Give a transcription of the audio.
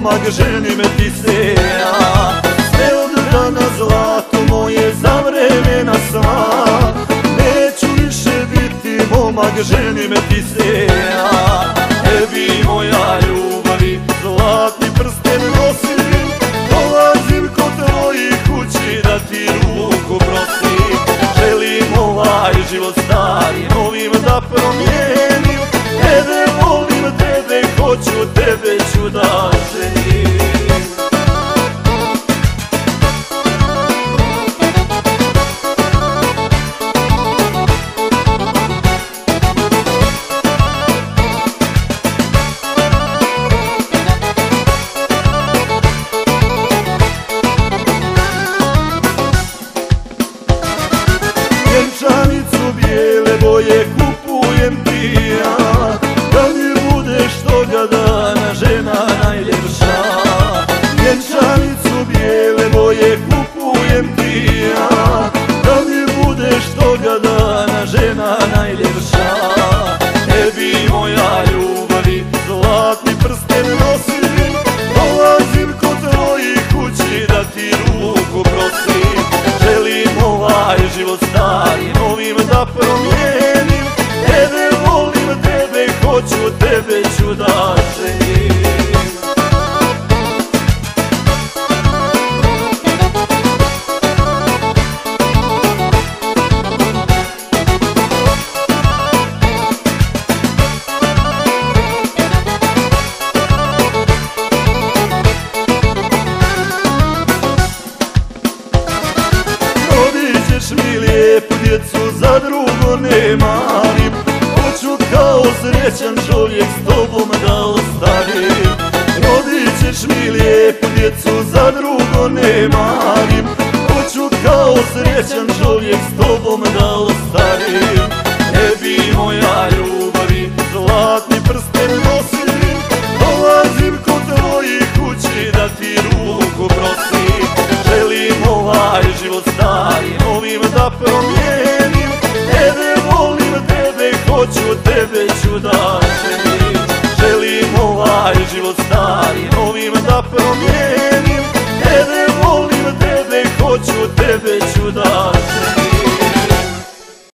momak, ženim ti se ja. Sve od dana zlato moje za vremena sva, neću više biti momak, ženim ti se ja. Tebi moja ljubavi, zlatni prsten nosim, dolazim kod tvojih kući da ti ruku prosim. Želim ovaj život stari novim da promijenim, tebe volim, tebe hoću, tebe ću da ženim. Vjenčanicu bijele boje kupujem ti ja, da mi budeš toga dana žena najljepša. Vjenčanicu bijele boje kupujem ti ja, da mi budeš toga dana žena najljepša. Tebi moja ljubavi, zlatni prsten nosim, dolazim kod tvojih kući da ti ruku prosim. Želim ovaj život stari novim da promijenim, tebe volim, tebe hoću, tebe ću da ženim. Rodit ćeš mi lijepu djecu, za drugo ne marim, hoću kao srećan čovjek s tobom da ostarim. Rodit ćeš mi lijepu djecu, za drugo ne marim, hoću kao srećan čovjek s tobom da ostarim. Tebi moja ljubavi, zlatni prsten nosim, dolazim kod tvojih kući da ti ruku prosim. Želim ovaj život stari novim da promijenim, tebe volim, tebe hoću, tebe ću da ženim. Želim ovaj život stari novim da promijenim,